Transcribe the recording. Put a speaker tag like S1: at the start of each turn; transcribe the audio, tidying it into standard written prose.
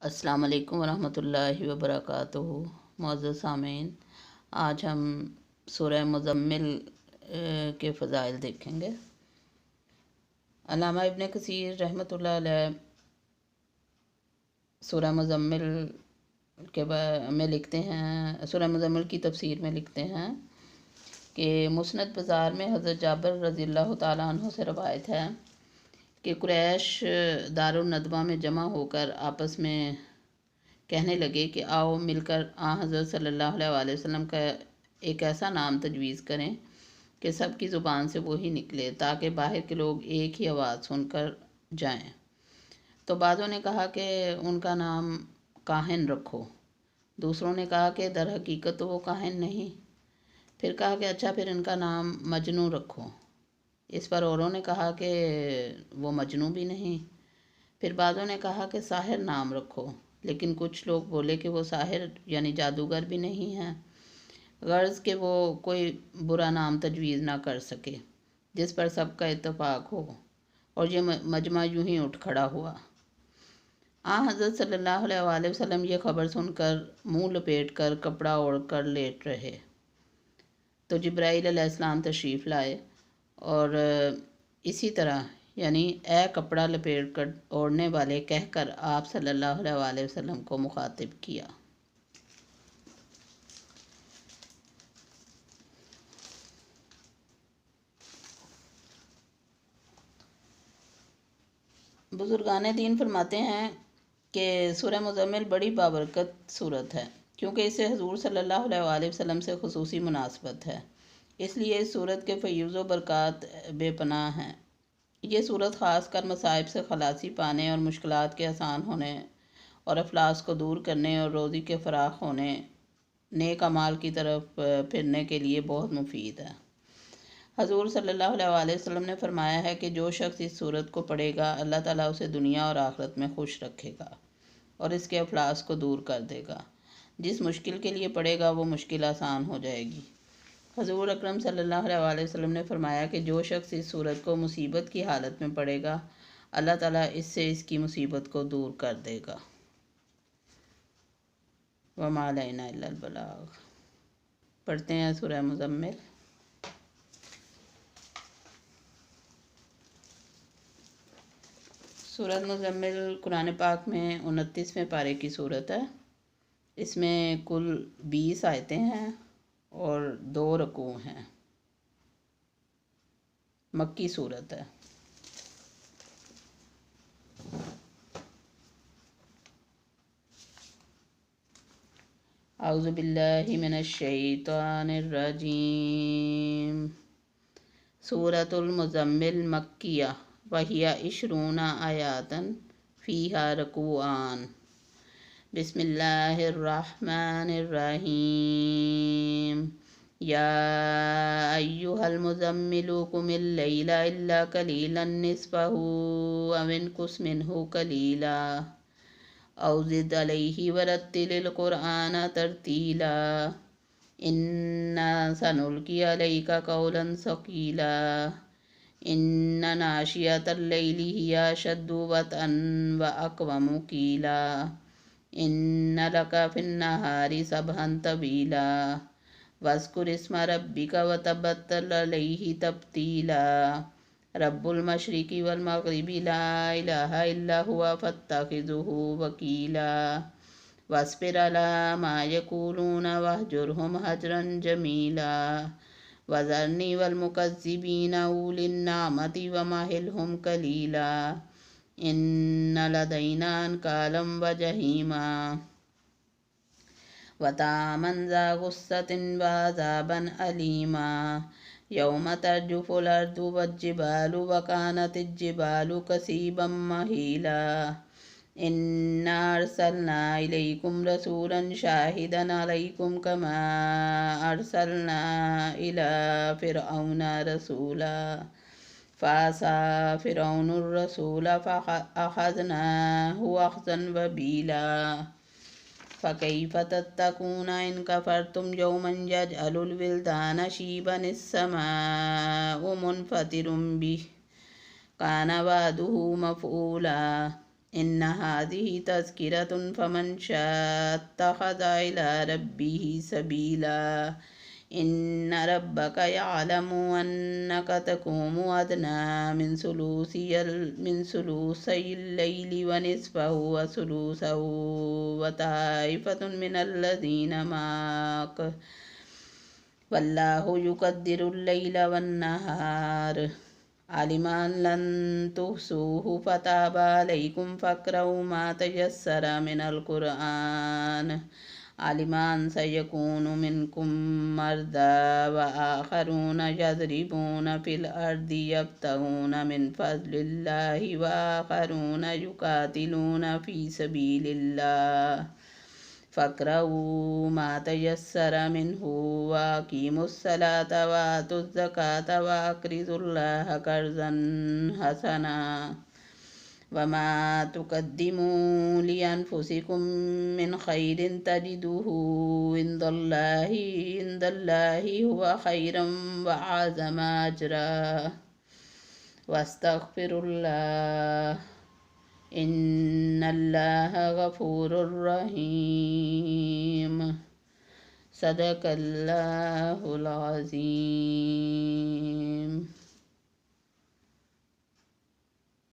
S1: अस्सलाम वालेकुम वरहमत ल्लाहि वबरकातुहू। मुअज़्ज़ज़ सामीन, आज हम सूरह मुज़म्मिल के फ़ज़ाइल देखेंगे। अल्लामा इब्न कसीर रहमतुल्लाह अलैह सूरह मुज़म्मिल में लिखते हैं, सूरह मुज़म्मिल की तफसीर में लिखते हैं कि मुस्नद बाज़ार में हज़रत जाबिर रज़ियल्लाहु ताला अन्हु से रवायत है कि कुरैश दारुन नदवा में जमा होकर आपस में कहने लगे कि आओ मिलकर हज़रत सल्लल्लाहु अलैहि वसल्लम का एक ऐसा नाम तजवीज़ करें कि सब की ज़ुबान से वही निकले, ताकि बाहर के लोग एक ही आवाज़ सुनकर जाएं। तो बाज़ों ने कहा कि उनका नाम काहिन रखो, दूसरों ने कहा कि दर हकीकत तो वो काहिन नहीं। फिर कहा कि अच्छा फिर इनका नाम मजनू रखो। इस पर औरों ने कहा कि वो मजनू भी नहीं। फिर बाज़ों ने कहा कि साहिर नाम रखो, लेकिन कुछ लोग बोले कि वो साहिर यानी जादूगर भी नहीं हैं, गर्ज़ कि वो कोई बुरा नाम तजवीज़ ना कर सके, जिस पर सबका इत्तेफाक हो। और ये मजमा यूं ही उठ खड़ा हुआ। हज़रत सल्लल्लाहु अलैहि वसल्लम ये खबर सुनकर मुंह लपेट कर कपड़ा ओढ़ कर लेट रहे, तो जिब्राईल अलैहिस्सलाम तशरीफ़ लाए और इसी तरह यानी ए कपड़ा लपेट कर ओढ़ने वाले कहकर आप सल्लल्लाहु अलैहि वसल्लम को मुखातिब किया। बुजुर्गान दीन फरमाते हैं कि सूरह मुज़म्मिल बड़ी बाबरकत सूरत है, क्योंकि इसे हुज़ूर सल्लल्लाहु अलैहि वसल्लम से खुसूसी मुनासबत है, इसलिए इस सूरत के फ़यूज़ व बरक़ात बेपनाह हैं। ये सूरत ख़ास कर मसाइब से खलासी पाने और मुश्किलात के आसान होने और अफलास को दूर करने और रोज़ी के फ़राख होने, नेक अमाल की तरफ फिरने के लिए बहुत मुफीद है। हज़ूर सल्लल्लाहु अलैहि वसल्लम ने फरमाया है कि जो शख्स इस सूरत को पढ़ेगा, अल्लाह ताला उसे दुनिया और आखिरत में खुश रखेगा और इसके अफलास को दूर कर देगा। जिस मुश्किल के लिए पढ़ेगा वो मुश्किल आसान हो जाएगी। हज़ूर अकरम सल्लल्लाहु अलैहि वसल्लम ने फरमाया कि जो शख्स इस सूरत को मुसीबत की हालत में पढ़ेगा, अल्लाह ताला इससे इसकी मुसीबत को दूर कर देगा। वमा अलैना इल्लल बलाग। पढ़ते हैं सूरह मुज़म्मिल। सूरह मुज़म्मिल कुरान पाक में 29वें पारे की सूरत है। इसमें कुल 20 आयतें हैं और 2 रकू हैं। मक्की सूरत है। औज़ु बिल्लाहि मिनश शैतानिर रजीम। सूरतुल मुज़म्मिल मक्किया वहिया इशरूना आयातन फ़ीहा रकूआन। बिस्मिल्लाहिर रहमानिर रहीम। या अय्युहल मुज़म्मिलु कुमिल लैला इल्ला कलीलन निस्फ़हु अव इनकुस मिन्हु कलीला औ ज़िद अलैहि वरत्तिलिल क़ुरआन तरतीला। इन्ना सनुल्क़ी अलैका क़ौलन सक़ीला। इन्ना नाशियतल लैलि हिया अशद्दु वतअन व अक़वमु क़ीला। इन्ना लका फ़िन्नहारि सबहन तवीला। वज़्कुर इस्मा रब्बिका वतबत्तल अलैहि तब्तीला। रब्बुल मशरिक़ि वल मग़रिबि ला इलाहा इल्ला हुवा फ़त्तख़िज़ुहु वकीला। वस्बिर अला मा यक़ूलून वहजुरहुम हजरन जमीला। वज़रनी वल मुकज़्ज़िबीना उलिन नामति वमहिलहुम कलीला। इन्ना लदैना अनकालन व जहीमा व तामन ज़ा गुस्सतिन व अज़ाबन अलीमा। यौम तर्जुफ़ुल अर्दु वज्जिबालु व कानतिज जिबालु कसीबम महीला। इन्ना अरसलना इलैकुम रसूलन शाहिदन अलैकुम कमा अरसलना इला फ़िरऔन रसूला। फ़असा फ़िरऔनुर रसूल फ़अख़ज़नाहु अख़ज़न वबीला। फ़कैफ़ तत्तक़ून इन कफ़रतुम यौमन यजअलुल विल्दान शीबन इस्समाउ मुनफ़तिरुम बिहि कान वअदुहु मफ़ऊला। إن هذه تذكرة فمن شاء اتخذ إلى ربه سبيلا إن ربك يعلم أنك تقوم أدنى من ثلثي الليل ونصفه وثلثه وطائفة من الذين معك والله يقدر الليل والنهار علم أن لن تحصوه فتاب عليكم فاقرؤوا ما تيسر من القرآن علم أن سيكون منكم مرضى وآخرون يضربون في الأرض يبتغون من فضل الله وآخرون يقاتلون في سبيل الله فاقرؤوا ما تيسر منه وأقيموا الصلاة وآتوا الزكاة وأقرضوا الله قرضا حسنا وما تقدموا لأنفسكم من خير تجدوه عند الله هو خيرا وأعظم أجرا واستغفروا الله إن الله غفور رحيم صدق الله العظيم.